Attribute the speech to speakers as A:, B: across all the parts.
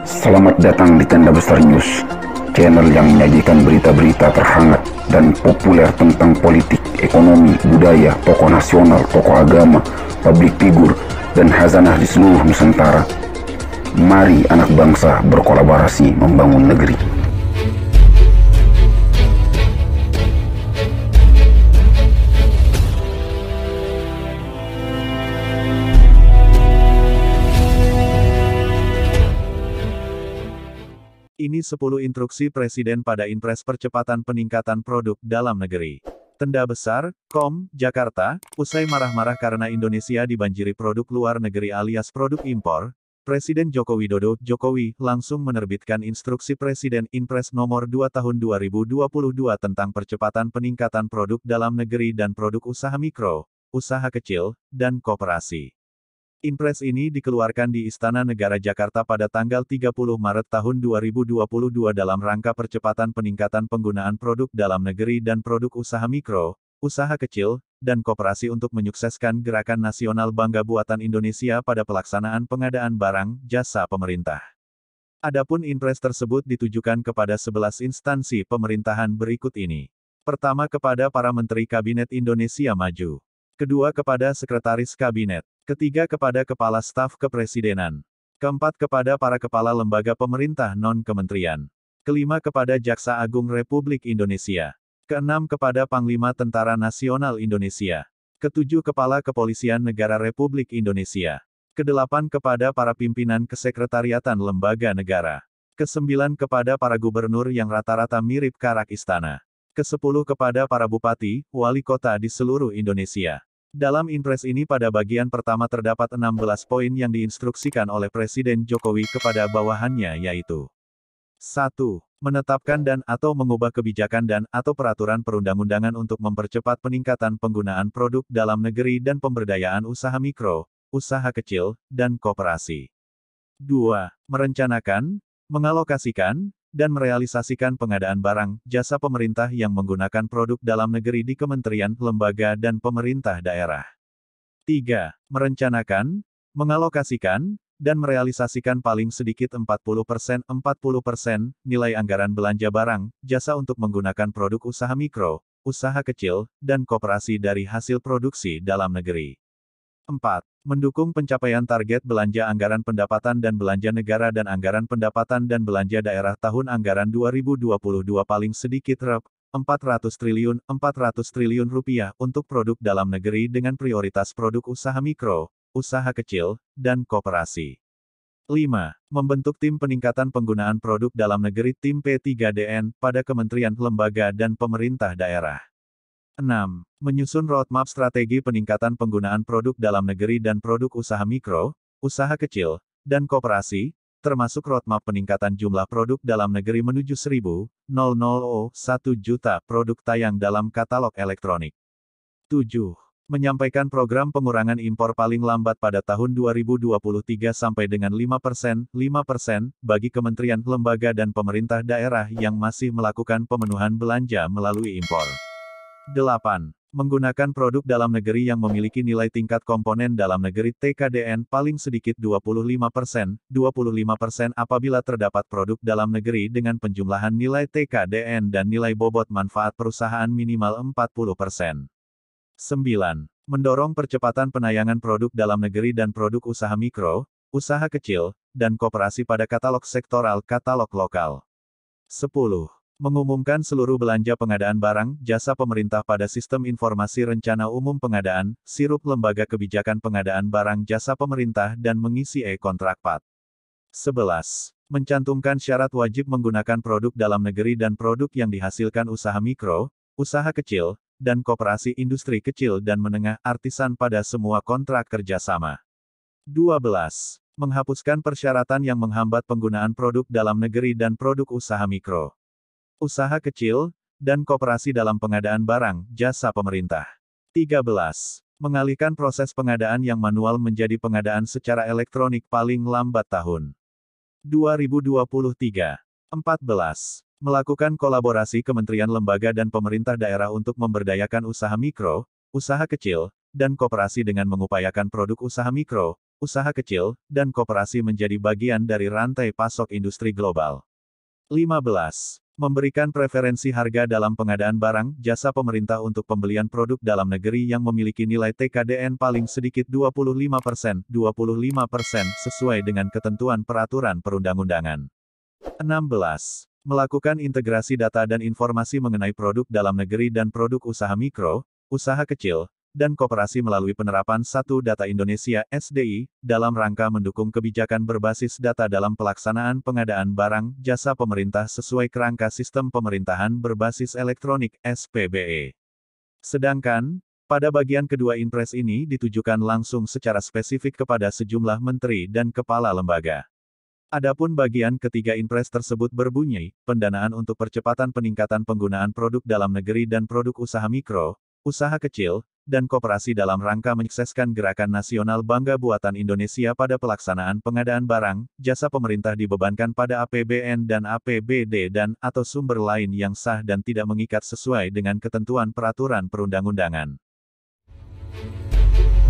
A: Selamat datang di Tenda Besar News, channel yang menyajikan berita-berita terhangat dan populer tentang politik, ekonomi, budaya, tokoh nasional, tokoh agama, publik figur, dan hazanah di seluruh Nusantara. Mari anak bangsa berkolaborasi membangun negeri.
B: Ini 10 instruksi Presiden pada Inpres Percepatan Peningkatan Produk Dalam Negeri. Tenda Besar, Jakarta, usai marah-marah karena Indonesia dibanjiri produk luar negeri alias produk impor, Presiden Joko Widodo, Jokowi, langsung menerbitkan Instruksi Presiden Inpres Nomor 2 Tahun 2022 tentang percepatan peningkatan produk dalam negeri dan produk usaha mikro, usaha kecil, dan koperasi. Inpres ini dikeluarkan di Istana Negara Jakarta pada tanggal 30 Maret tahun 2022 dalam rangka percepatan peningkatan penggunaan produk dalam negeri dan produk usaha mikro, usaha kecil, dan koperasi untuk menyukseskan Gerakan Nasional Bangga Buatan Indonesia pada pelaksanaan pengadaan barang, jasa pemerintah. Adapun Inpres tersebut ditujukan kepada 11 instansi pemerintahan berikut ini. Pertama, kepada para Menteri Kabinet Indonesia Maju. Kedua, kepada Sekretaris Kabinet. Ketiga, kepada Kepala Staf Kepresidenan. Keempat, kepada para Kepala Lembaga Pemerintah Non-Kementerian. Kelima, kepada Jaksa Agung Republik Indonesia. Keenam, kepada Panglima Tentara Nasional Indonesia. Ketujuh, Kepala Kepolisian Negara Republik Indonesia. Kedelapan, kepada para pimpinan kesekretariatan lembaga negara. Kesembilan, kepada para gubernur yang rata-rata mirip karak istana. Kesepuluh, kepada para bupati, wali kota di seluruh Indonesia. Dalam Inpres ini pada bagian pertama terdapat 16 poin yang diinstruksikan oleh Presiden Jokowi kepada bawahannya yaitu 1. Menetapkan dan atau mengubah kebijakan dan atau peraturan perundang-undangan untuk mempercepat peningkatan penggunaan produk dalam negeri dan pemberdayaan usaha mikro, usaha kecil, dan koperasi. 2. Merencanakan, mengalokasikan, dan merealisasikan pengadaan barang, jasa pemerintah yang menggunakan produk dalam negeri di kementerian, lembaga dan pemerintah daerah. 3. Merencanakan, mengalokasikan, dan merealisasikan paling sedikit 40% nilai anggaran belanja barang, jasa untuk menggunakan produk usaha mikro, usaha kecil, dan koperasi dari hasil produksi dalam negeri. 4. Mendukung pencapaian target belanja anggaran pendapatan dan belanja negara dan anggaran pendapatan dan belanja daerah tahun anggaran 2022 paling sedikit Rp400 triliun untuk produk dalam negeri dengan prioritas produk usaha mikro, usaha kecil, dan koperasi. 5. Membentuk tim peningkatan penggunaan produk dalam negeri tim P3DN pada kementerian, lembaga dan pemerintah daerah. 6. Menyusun roadmap strategi peningkatan penggunaan produk dalam negeri dan produk usaha mikro, usaha kecil, dan koperasi, termasuk roadmap peningkatan jumlah produk dalam negeri menuju 1 juta produk tayang dalam katalog elektronik. 7. Menyampaikan program pengurangan impor paling lambat pada tahun 2023 sampai dengan 5% bagi kementerian, lembaga dan pemerintah daerah yang masih melakukan pemenuhan belanja melalui impor. 8. Menggunakan produk dalam negeri yang memiliki nilai tingkat komponen dalam negeri TKDN paling sedikit 25% apabila terdapat produk dalam negeri dengan penjumlahan nilai TKDN dan nilai bobot manfaat perusahaan minimal 40%. 9. Mendorong percepatan penayangan produk dalam negeri dan produk usaha mikro, usaha kecil, dan koperasi pada katalog sektoral, katalog lokal. 10. Mengumumkan seluruh belanja pengadaan barang, jasa pemerintah pada Sistem Informasi Rencana Umum Pengadaan, SIRUP Lembaga Kebijakan Pengadaan Barang Jasa Pemerintah dan mengisi e-kontrak PAT. 11. Mencantumkan syarat wajib menggunakan produk dalam negeri dan produk yang dihasilkan usaha mikro, usaha kecil, dan koperasi industri kecil dan menengah, artisan pada semua kontrak kerjasama. 12. Menghapuskan persyaratan yang menghambat penggunaan produk dalam negeri dan produk usaha mikro, usaha kecil, dan koperasi dalam pengadaan barang, jasa pemerintah. 13. Mengalihkan proses pengadaan yang manual menjadi pengadaan secara elektronik paling lambat tahun 2023. 14. Melakukan kolaborasi kementerian, lembaga dan pemerintah daerah untuk memberdayakan usaha mikro, usaha kecil, dan koperasi dengan mengupayakan produk usaha mikro, usaha kecil, dan koperasi menjadi bagian dari rantai pasok industri global. 15. Memberikan preferensi harga dalam pengadaan barang, jasa pemerintah untuk pembelian produk dalam negeri yang memiliki nilai TKDN paling sedikit 25% sesuai dengan ketentuan peraturan perundang-undangan. 16. Melakukan integrasi data dan informasi mengenai produk dalam negeri dan produk usaha mikro, usaha kecil, dan koperasi melalui penerapan Satu Data Indonesia (SDI) dalam rangka mendukung kebijakan berbasis data dalam pelaksanaan pengadaan barang, jasa pemerintah sesuai kerangka sistem pemerintahan berbasis elektronik (SPBE). Sedangkan, pada bagian kedua Inpres ini ditujukan langsung secara spesifik kepada sejumlah menteri dan kepala lembaga. Adapun bagian ketiga Inpres tersebut berbunyi, pendanaan untuk percepatan peningkatan penggunaan produk dalam negeri dan produk usaha mikro, usaha kecil, dan koperasi dalam rangka menyukseskan Gerakan Nasional Bangga Buatan Indonesia pada pelaksanaan pengadaan barang, jasa pemerintah dibebankan pada APBN dan APBD dan/atau sumber lain yang sah dan tidak mengikat sesuai dengan ketentuan peraturan perundang-undangan.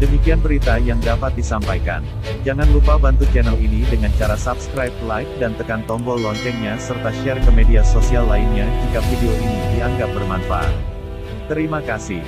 B: Demikian berita yang dapat disampaikan. Jangan lupa bantu channel ini dengan cara subscribe, like, dan tekan tombol loncengnya serta share ke media sosial lainnya jika video ini dianggap bermanfaat. Terima kasih.